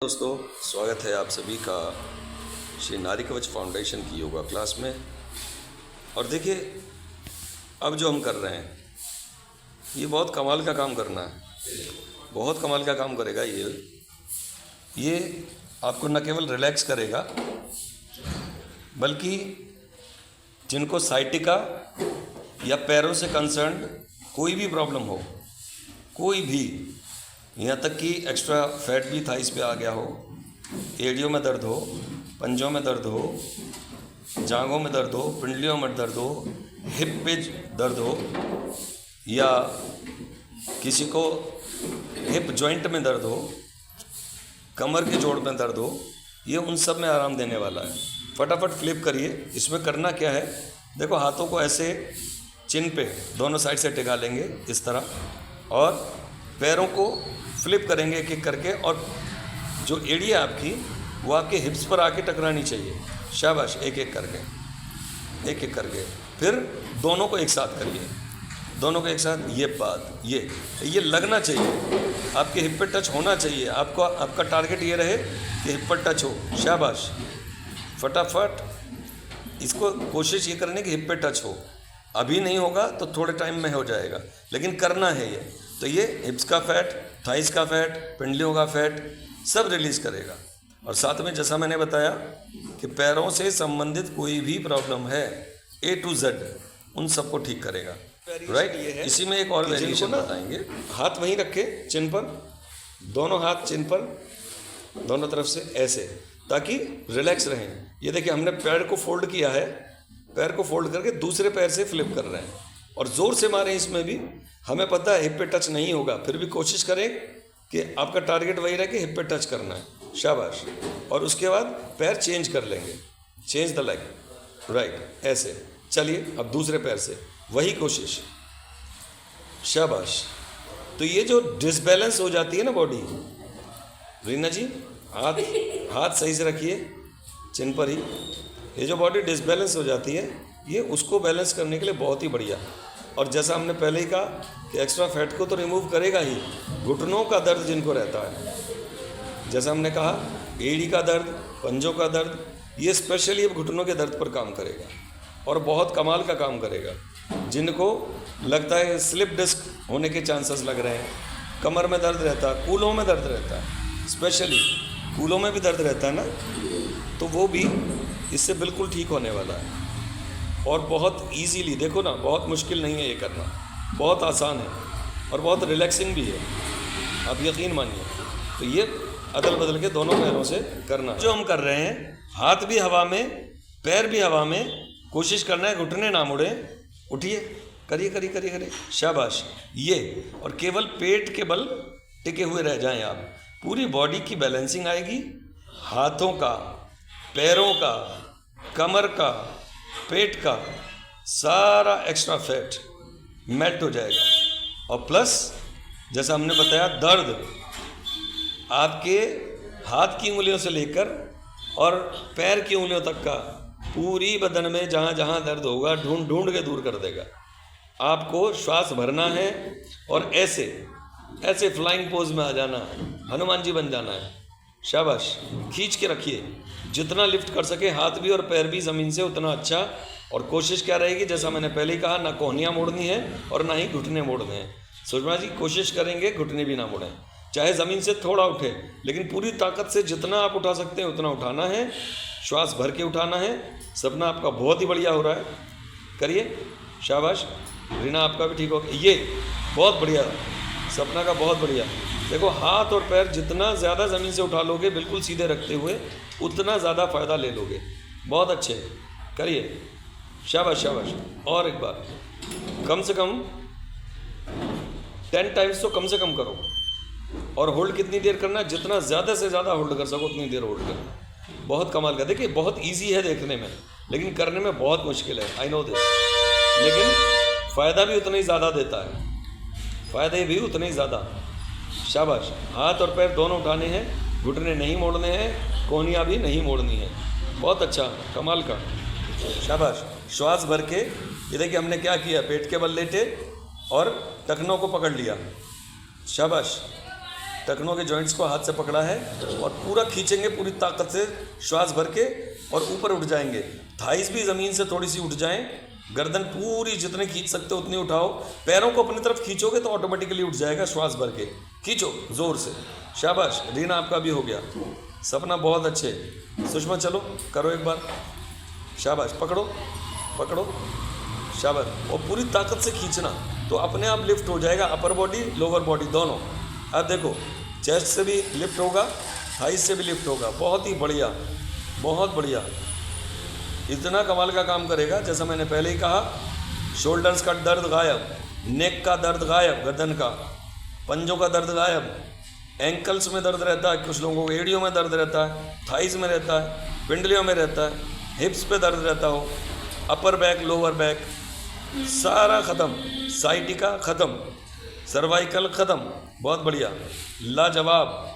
दोस्तों, स्वागत है आप सभी का श्री नारी कवच फाउंडेशन की योगा क्लास में। और देखिए, अब जो हम कर रहे हैं ये बहुत कमाल का काम करना है, बहुत कमाल का काम करेगा। ये आपको न केवल रिलैक्स करेगा बल्कि जिनको साइटिका या पैरों से कंसर्न्ड कोई भी प्रॉब्लम हो, कोई भी, यहाँ तक कि एक्स्ट्रा फैट भी थाइस पे आ गया हो, एड़ियों में दर्द हो, पंजों में दर्द हो, जांघों में दर्द हो, पिंडलियों में दर्द हो, हिप पे दर्द हो, या किसी को हिप जॉइंट में दर्द हो, कमर के जोड़ में दर्द हो, ये उन सब में आराम देने वाला है। फटाफट फ्लिप करिए। इसमें करना क्या है, देखो, हाथों को ऐसे चिन पे दोनों साइड से टिका लेंगे इस तरह, और पैरों को फ्लिप करेंगे एक एक करके, और जो एड़ी है आपकी वो आपके हिप्स पर आके टकरानी चाहिए। शाबाश, एक एक करके फिर दोनों को एक साथ करिए, दोनों को एक साथ। ये बात, ये लगना चाहिए, आपके हिप पे टच होना चाहिए। आपका टारगेट ये रहे कि हिप पर टच हो। शाबाश, फटाफट इसको कोशिश ये करने की हिप पे टच हो। अभी नहीं होगा तो थोड़े टाइम में हो जाएगा, लेकिन करना है ये। तो ये हिप्स का फैट, थाइस का फैट, पिंडलियों का फैट सब रिलीज़ करेगा। और साथ में जैसा मैंने बताया कि पैरों से संबंधित कोई भी प्रॉब्लम है A to Z, उन सबको ठीक करेगा। राइट। इसी में एक और वेरिएशन बताएंगे। हाथ वहीं रखे चिन पर, दोनों हाथ चिन पर, दोनों तरफ से ऐसे, ताकि रिलैक्स रहें। ये देखिए, हमने पैर को फोल्ड किया है, पैर को फोल्ड करके दूसरे पैर से फ्लिप कर रहे हैं, और ज़ोर से मारें। इसमें भी हमें पता है हिप पे टच नहीं होगा, फिर भी कोशिश करें कि आपका टारगेट वही रहे कि हिप पे टच करना है। शाबाश। और उसके बाद पैर चेंज कर लेंगे, चेंज द लेग। राइट, ऐसे चलिए। अब दूसरे पैर से वही कोशिश। शाबाश। तो ये जो डिसबैलेंस हो जाती है ना बॉडी, रीना जी हाथ सही से रखिए चिन पर ही। ये जो बॉडी डिसबैलेंस हो जाती है, ये उसको बैलेंस करने के लिए बहुत ही बढ़िया। और जैसा हमने पहले ही कहा कि एक्स्ट्रा फैट को तो रिमूव करेगा ही। घुटनों का दर्द जिनको रहता है, जैसा हमने कहा, एड़ी का दर्द, पंजों का दर्द, ये स्पेशली घुटनों के दर्द पर काम करेगा और बहुत कमाल का काम करेगा। जिनको लगता है स्लिप डिस्क होने के चांसेस लग रहे हैं, कमर में दर्द रहता है, कूलों में दर्द रहता है, स्पेशली कूलों में भी दर्द रहता है ना, तो वो भी इससे बिल्कुल ठीक होने वाला है। और बहुत इजीली, देखो ना, बहुत मुश्किल नहीं है ये करना, बहुत आसान है और बहुत रिलैक्सिंग भी है, आप यकीन मानिए। तो ये अदल बदल के दोनों पैरों से करना जो हम कर रहे हैं। हाथ भी हवा में, पैर भी हवा में, कोशिश करना है घुटने ना मुड़े। उठिए, करिए। शाबाश। ये, और केवल पेट के बल टिके हुए रह जाएं आप। पूरी बॉडी की बैलेंसिंग आएगी। हाथों का, पैरों का, कमर का, पेट का सारा एक्स्ट्रा फैट मेल्ट हो जाएगा। और प्लस, जैसा हमने बताया, दर्द आपके हाथ की उंगलियों से लेकर और पैर की उंगलियों तक का, पूरी बदन में जहाँ जहाँ दर्द होगा ढूंढ के दूर कर देगा। आपको श्वास भरना है और ऐसे फ्लाइंग पोज में आ जाना है, हनुमान जी बन जाना है। शाबाश, खींच के रखिए, जितना लिफ्ट कर सके हाथ भी और पैर भी ज़मीन से उतना अच्छा। और कोशिश क्या रहेगी, जैसा मैंने पहले ही कहा, ना कोहनियाँ मोड़नी है और ना ही घुटने मोड़ने हैं। सुषमा जी, कोशिश करेंगे घुटने भी ना मोड़ें, चाहे ज़मीन से थोड़ा उठे, लेकिन पूरी ताकत से जितना आप उठा सकते हैं उतना उठाना है, श्वास भर के उठाना है। सपना आपका बहुत ही बढ़िया हो रहा है, करिए। शाबाश। रीना, आपका भी ठीक हो गया। ये बहुत बढ़िया, सपना का बहुत बढ़िया। देखो, हाथ और पैर जितना ज़्यादा ज़मीन से उठा लोगे बिल्कुल सीधे रखते हुए, उतना ज़्यादा फ़ायदा ले लोगे। बहुत अच्छे, करिए। शाबाश। और एक बार, कम से कम 10 टाइम्स तो कम से कम करो। और होल्ड कितनी देर करना है, जितना ज़्यादा से ज़्यादा होल्ड कर सको उतनी देर होल्ड करना। बहुत कमाल का। देखिए, बहुत ईजी है देखने में, लेकिन करने में बहुत मुश्किल है, आई नो दिस, लेकिन फ़ायदा भी उतना ही ज़्यादा देता है, फ़ायदे भी उतने ही ज़्यादा। शाबाश। हाथ और पैर दोनों उठाने हैं, घुटने नहीं मोड़ने हैं, कोहनियाँ भी नहीं मोड़नी है। बहुत अच्छा, कमाल का। शाबाश। श्वास भर के, ये देखिए हमने क्या किया, पेट के बल लेटे और टखनों को पकड़ लिया। शाबाश। टखनों के जॉइंट्स को हाथ से पकड़ा है और पूरा खींचेंगे पूरी ताकत से, श्वास भर के, और ऊपर उठ जाएंगे। थाइस भी ज़मीन से थोड़ी सी उठ जाएं, गर्दन पूरी जितने खींच सकते हो उतनी उठाओ। पैरों को अपनी तरफ खींचोगे तो ऑटोमेटिकली उठ जाएगा, श्वास भर के खींचो ज़ोर से। शाबाश रीना, आपका भी हो गया। सपना बहुत अच्छे। सुषमा चलो करो एक बार। शाबाश, पकड़ो पकड़ो, शाबाश, और पूरी ताकत से खींचना तो अपने आप लिफ्ट हो जाएगा, अपर बॉडी लोअर बॉडी दोनों। अब देखो चेस्ट से भी लिफ्ट होगा, थाइस से भी लिफ्ट होगा। बहुत ही बढ़िया, बहुत बढ़िया। इतना कमाल का काम करेगा। जैसा मैंने पहले ही कहा, शोल्डर्स का दर्द गायब, नेक का दर्द गायब, गर्दन का, पंजों का दर्द गायब, एंकल्स में दर्द रहता है, कुछ लोगों को एड़ियों में दर्द रहता है, थाइस में रहता है, पिंडलियों में रहता है, हिप्स पे दर्द रहता हो, अपर बैक लोअर बैक सारा ख़त्म, साइटिका ख़त्म, सर्वाइकल ख़त्म। बहुत बढ़िया, लाजवाब।